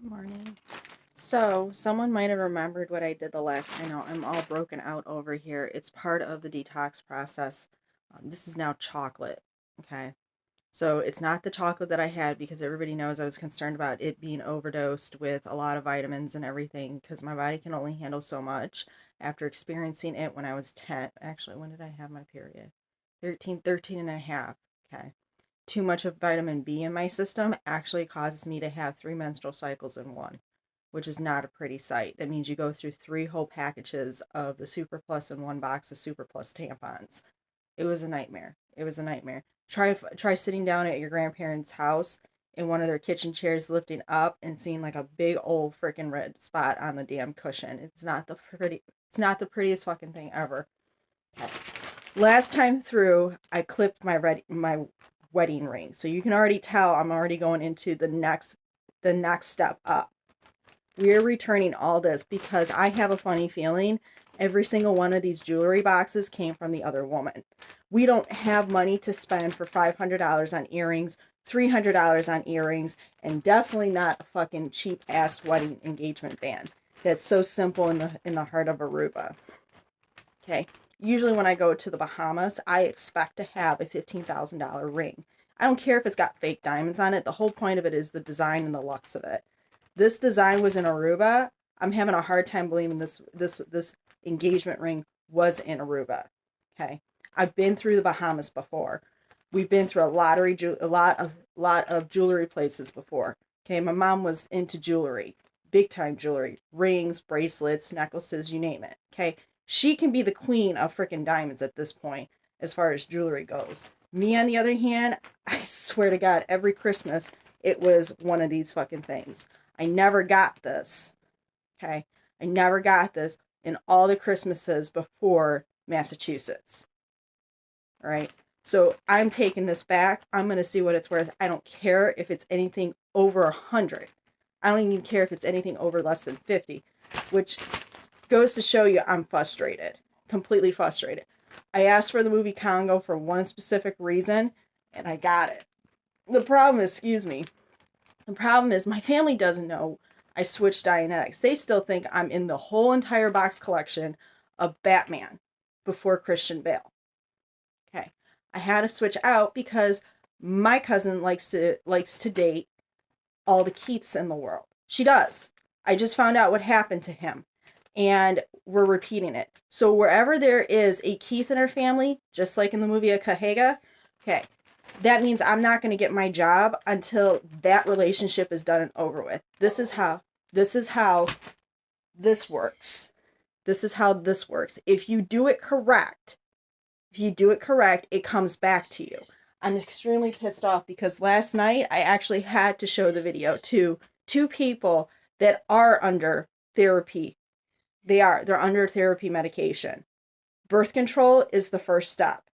Good morning. So, someone might have remembered what I did the last. I know I'm all broken out over here. It's part of the detox process. This is now chocolate. Okay. So, it's not the chocolate that I had because everybody knows I was concerned about it being overdosed with a lot of vitamins and everything because my body can only handle so much after experiencing it when I was 10. Actually, when did I have my period? 13 and a half. Okay. Too much of vitamin B in my system actually causes me to have 3 menstrual cycles in one, which is not a pretty sight. That means you go through 3 whole packages of the Super Plus and 1 box of Super Plus tampons. It was a nightmare. It was a nightmare. Try sitting down at your grandparents' house in one of their kitchen chairs, lifting up and seeing like a big old freaking red spot on the damn cushion. It's not the pretty. It's not the prettiest fucking thing ever. Okay. Last time through, I clipped my wedding ring. So you can already tell I'm already going into the next step up. We're returning all this because I have a funny feeling every single one of these jewelry boxes came from the other woman. We don't have money to spend for $500 on earrings, $300 on earrings, and definitely not a fucking cheap ass wedding engagement band that's so simple in the heart of Aruba. Okay. Usually when I go to the Bahamas, I expect to have a $15,000 ring. I don't care if it's got fake diamonds on it. The whole point of it is the design and the looks of it. This design was in Aruba. I'm having a hard time believing this engagement ring was in Aruba. Okay. I've been through the Bahamas before. We've been through a lot of jewelry places before. Okay, my mom was into jewelry, big time jewelry, rings, bracelets, necklaces, you name it. Okay, she can be the queen of freaking diamonds at this point as far as jewelry goes. Me, on the other hand, I swear to God, every Christmas it was one of these fucking things. I never got this. Okay, I never got this in all the Christmases before Massachusetts. All right. So I'm taking this back. I'm going to see what it's worth. I don't care if it's anything over 100. I don't even care if it's anything over less than 50, which goes to show you I'm frustrated, completely frustrated. I asked for the movie Congo for one specific reason, and I got it. The problem is, excuse me, the problem is my family doesn't know I switched Dianetics. They still think I'm in the whole entire box collection of Batman before Christian Bale. Okay. I had to switch out because my cousin likes to date all the Keiths in the world. She does. I just found out what happened to him. And we're repeating it. So wherever there is a Keith in our family, just like in the movie of Kahega, okay, that means I'm not going to get my job until that relationship is done and over with. This is how this works. This is how this works. If you do it correct, it comes back to you. I'm extremely pissed off because last night I actually had to show the video to two people that are under therapy. They're under therapy medication. Birth control is the first step.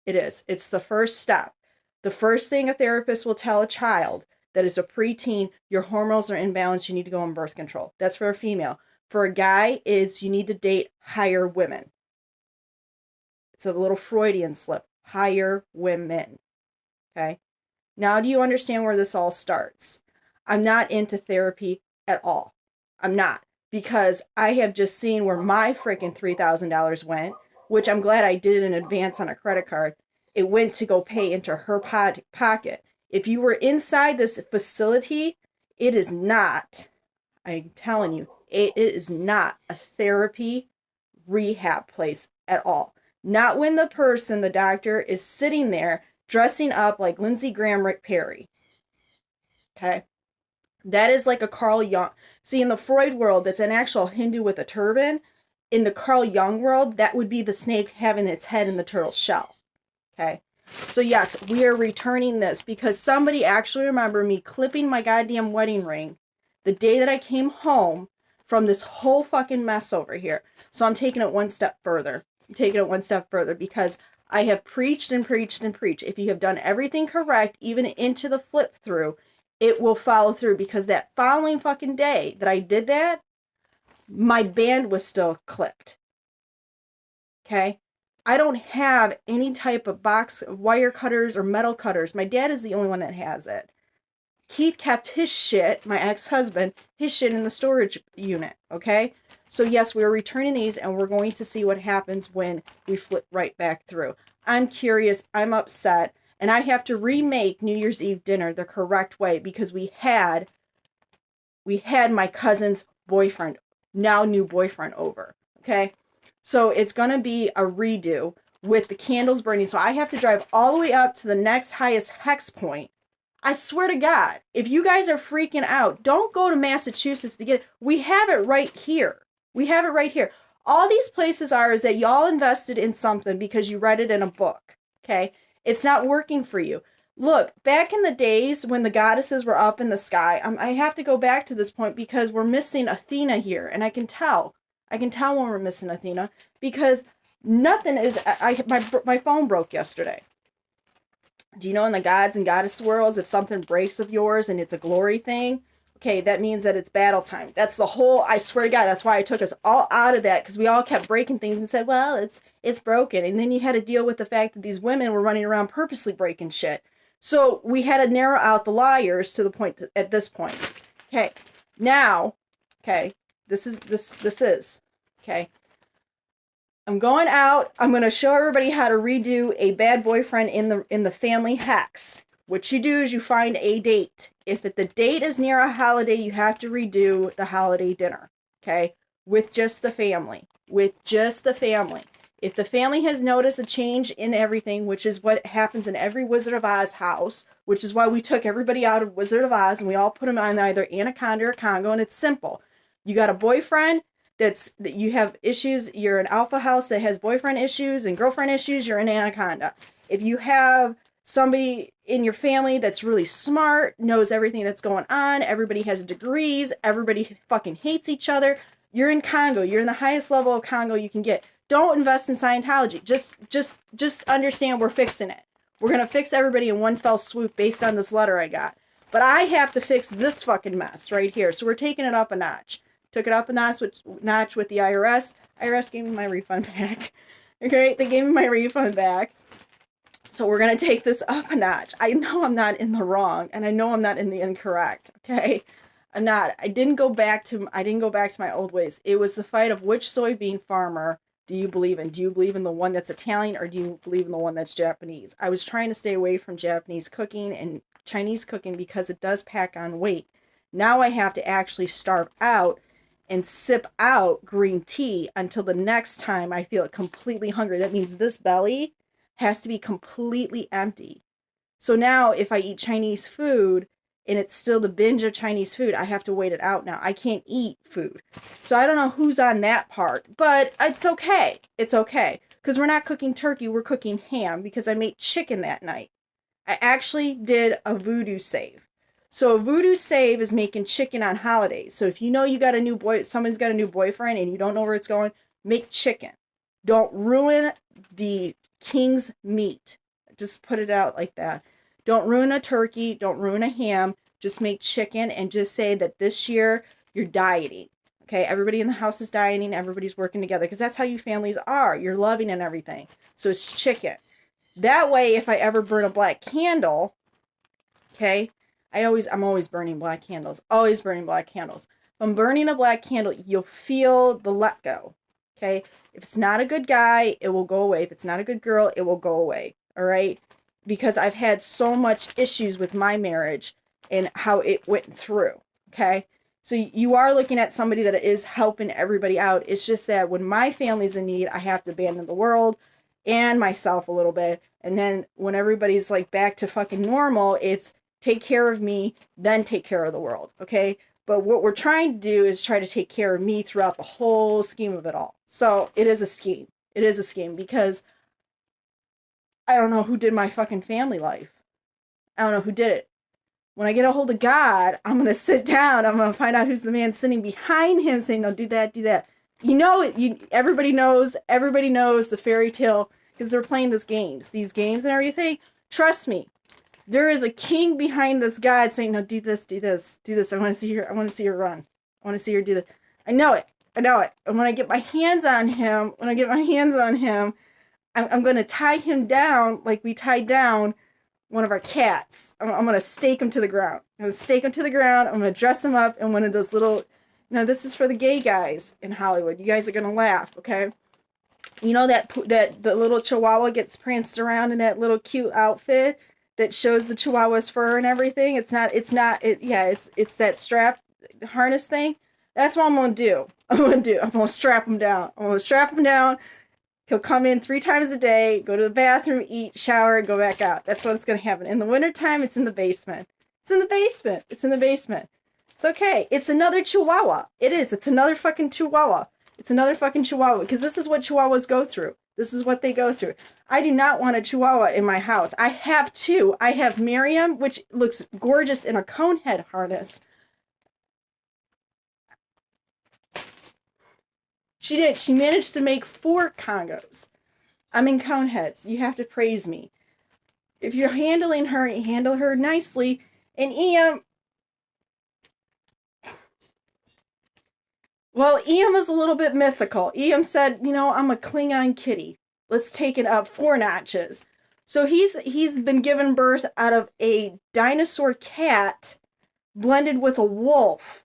It is. It's the first step. The first thing a therapist will tell a child that is a preteen, your hormones are imbalanced, you need to go on birth control. That's for a female. For a guy, is you need to date higher women. It's a little Freudian slip. Higher women. Okay. Now, do you understand where this all starts? I'm not into therapy at all. I'm not. Because I have just seen where my freaking $3,000 went, which I'm glad I did it in advance on a credit card. It went to go pay into her pocket. If you were inside this facility, it is not, I'm telling you, it is not a therapy rehab place at all. Not when the doctor, is sitting there dressing up like Lindsey Graham, Rick Perry. Okay? That is like a Carl Jung. See, in the Freud world, that's an actual Hindu with a turban. In the Carl Jung world, that would be the snake having its head in the turtle's shell. Okay? So yes, we are returning this because somebody actually remembered me clipping my goddamn wedding ring the day that I came home from this whole fucking mess over here. So I'm taking it one step further. I'm taking it one step further because I have preached and preached and preached. If you have done everything correct, even into the flip through, it will follow through because that following fucking day that I did that, my band was still clipped. Okay? I don't have any type of box wire cutters or metal cutters. My dad is the only one that has it. Keith kept his shit, my ex-husband, his shit in the storage unit, okay? So yes, we're returning these, and we're going to see what happens when we flip right back through. I'm curious, I'm upset, and I have to remake New Year's Eve dinner the correct way because we had my cousin's boyfriend, now new boyfriend, over, okay? So it's going to be a redo with the candles burning. So I have to drive all the way up to the next highest hex point. I swear to God, if you guys are freaking out, don't go to Massachusetts to get it. We have it right here. We have it right here. All these places are is that y'all invested in something because you read it in a book, okay? It's not working for you. Look, back in the days when the goddesses were up in the sky, I have to go back to this point because we're missing Athena here, and I can tell. I can tell when we're missing Athena because nothing is. My phone broke yesterday. Do you know in the gods and goddess worlds, if something breaks of yours and it's a glory thing, okay, that means that it's battle time. That's the whole, I swear to God, that's why I took us all out of that, because we all kept breaking things and said, well, it's broken. And then you had to deal with the fact that these women were running around purposely breaking shit. So we had to narrow out the liars to the point at this point. Okay, now, okay, this is, okay. I'm going out. I'm going to show everybody how to redo a bad boyfriend in the family hex. What you do is you find a date. If the date is near a holiday, you have to redo the holiday dinner, okay? With just the family. With just the family. If the family has noticed a change in everything, which is what happens in every Wizard of Oz house, which is why we took everybody out of Wizard of Oz and we all put them on either Anaconda or Congo, and it's simple. You got a boyfriend that you have issues, you're an alpha house that has boyfriend issues and girlfriend issues, you're an Anaconda. If you have somebody in your family that's really smart, knows everything that's going on, everybody has degrees, everybody fucking hates each other, you're in Congo. You're in the highest level of Congo you can get. Don't invest in Scientology. Just understand we're fixing it. We're going to fix everybody in one fell swoop based on this letter I got. But I have to fix this fucking mess right here. So we're taking it up a notch. Took it up a notch with the IRS. IRS gave me my refund back. Okay, they gave me my refund back. So we're going to take this up a notch. I know I'm not in the wrong, and I know I'm not in the incorrect, okay? I'm not. I didn't go back to my old ways. It was the fight of which soybean farmer do you believe in? Do you believe in the one that's Italian, or do you believe in the one that's Japanese? I was trying to stay away from Japanese cooking and Chinese cooking because it does pack on weight. Now I have to actually starve out and sip out green tea until the next time I feel completely hungry. That means this belly has to be completely empty. So now if I eat Chinese food and it's still the binge of Chinese food, I have to wait it out now. I can't eat food. So I don't know who's on that part, but it's okay. It's okay. Because we're not cooking turkey, we're cooking ham because I made chicken that night. I actually did a voodoo save. So a voodoo save is making chicken on holidays. So if you know you got a new somebody's got a new boyfriend and you don't know where it's going, make chicken. Don't ruin the king's meat. Just put it out like that. Don't ruin a turkey. Don't ruin a ham. Just make chicken and just say that this year you're dieting. Okay, everybody in the house is dieting. Everybody's working together because that's how you families are. You're loving and everything. So it's chicken. That way, if I ever burn a black candle, okay, I'm always burning black candles. Always burning black candles. If I'm burning a black candle, you'll feel the let go. Okay? If it's not a good guy, it will go away. If it's not a good girl, it will go away. All right? Because I've had so much issues with my marriage and how it went through. Okay? So you are looking at somebody that is helping everybody out. It's just that when my family's in need, I have to abandon the world and myself a little bit. And then when everybody's like back to fucking normal, it's take care of me, then take care of the world, okay? But what we're trying to do is try to take care of me throughout the whole scheme of it all. So it is a scheme. It is a scheme because I don't know who did my fucking family life. I don't know who did it. When I get a hold of God, I'm going to sit down. I'm going to find out who's the man sitting behind him saying, no, do that, do that. You know, everybody knows the fairy tale because they're playing these games and everything. Trust me. There is a king behind this God saying, no, do this, do this, do this. I want to see her run. I want to see her do this. I know it. And when I get my hands on him, I'm going to tie him down like we tied down one of our cats. I'm going to stake him to the ground. I'm going to stake him to the ground. I'm going to dress him up in one of those little... Now, this is for the gay guys in Hollywood. You guys are going to laugh, okay? You know that the little chihuahua gets pranced around in that little cute outfit that shows the chihuahua's fur and everything? It's that strap harness thing. That's what I'm going to do. I'm going to strap him down. I'm going to strap him down. He'll come in 3 times a day, go to the bathroom, eat, shower, and go back out. That's what's going to happen. In the wintertime, it's in the basement. It's in the basement. It's in the basement. It's okay. It's another chihuahua. It is. It's another fucking chihuahua. It's another fucking chihuahua. Because this is what chihuahuas go through. This is what they go through. I do not want a chihuahua in my house. I have 2. I have Miriam, which looks gorgeous in a cone head harness. She did. She managed to make 4 Congos. I'm in cone heads. You have to praise me. If you're handling her, you handle her nicely. And Ian... Well, Ian was a little bit mythical. Ian said, you know, I'm a Klingon kitty. Let's take it up 4 notches. So he's been given birth out of a dinosaur cat blended with a wolf.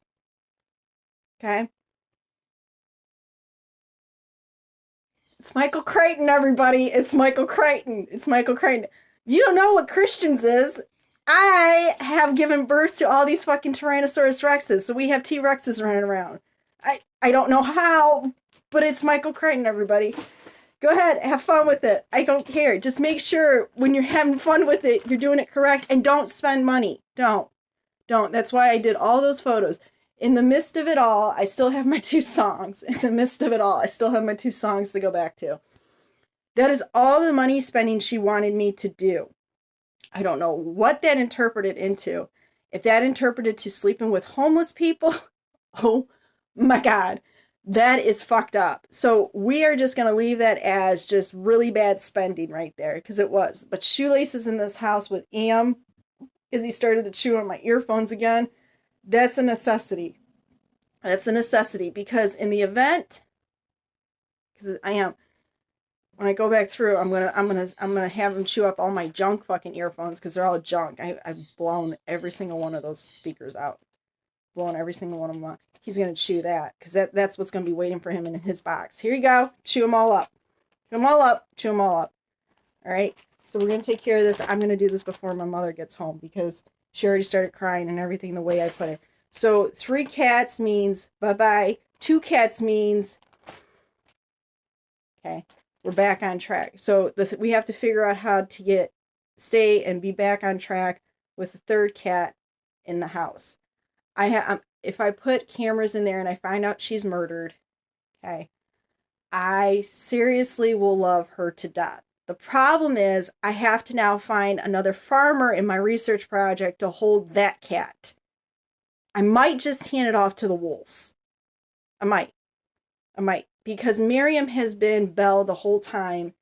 Okay? It's Michael Crichton, everybody. It's Michael Crichton. It's Michael Crichton. You don't know what Christians is. I have given birth to all these fucking Tyrannosaurus Rexes. So we have T-Rexes running around. I don't know how, but it's Michael Crichton, everybody. Go ahead, have fun with it. I don't care. Just make sure when you're having fun with it, you're doing it correct, and don't spend money. Don't. That's why I did all those photos. In the midst of it all, I still have my 2 songs. In the midst of it all, I still have my 2 songs to go back to. That is all the money spending she wanted me to do. I don't know what that interpreted into. If that interpreted to sleeping with homeless people, oh my God, that is fucked up. So we are just going to leave that as just really bad spending right there, because it was. But shoelaces in this house with Am, as he started to chew on my earphones again, that's a necessity. That's a necessity, because in the event, because when I go back through, I'm gonna have him chew up all my junk fucking earphones, because they're all junk. I've blown every single one of those speakers out. Blown every single one of them out. He's going to chew that, because that's what's going to be waiting for him in his box. Here you go. Chew them all up. Chew them all up. Chew them all up. All right? So we're going to take care of this. I'm going to do this before my mother gets home, because she already started crying and everything the way I put it. So 3 cats means bye-bye. 2 cats means... Okay. We're back on track. So we have to figure out how to stay and be back on track with the 3rd cat in the house. If I put cameras in there and I find out she's murdered, okay, I seriously will love her to death. The problem is I have to now find another farmer in my research project to hold that cat. I might just hand it off to the wolves. I might. Because Miriam has been Belle the whole time,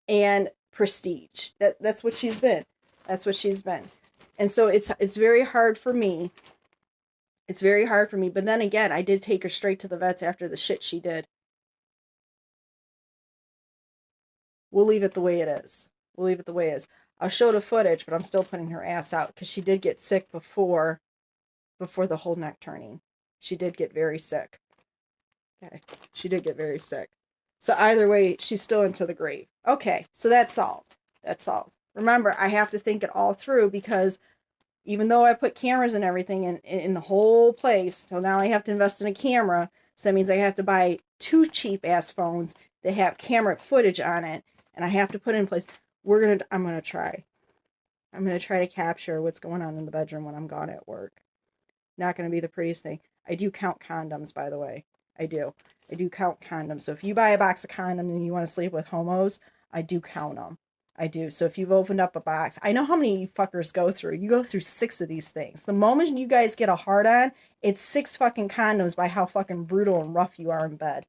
and Prestige. That's what she's been. That's what she's been. And so it's very hard for me. It's very hard for me. But then again, I did take her straight to the vets after the shit she did. We'll leave it the way it is. We'll leave it the way it is. I'll show the footage, but I'm still putting her ass out, because she did get sick before the whole neck turning. She did get very sick. Okay. She did get very sick. So either way, she's still into the grave. Okay. So that's solved. That's solved. Remember, I have to think it all through, because even though I put cameras and everything in the whole place, so now I have to invest in a camera. So that means I have to buy 2 cheap-ass phones that have camera footage on it, and I have to put it in place. I'm going to try to capture what's going on in the bedroom when I'm gone at work. Not going to be the prettiest thing. I do count condoms, by the way. I do count condoms. So if you buy a box of condoms and you want to sleep with homos, I do count them. I do. So if you've opened up a box, I know how many you fuckers go through. You go through 6 of these things. The moment you guys get a hard on, it's 6 fucking condoms by how fucking brutal and rough you are in bed.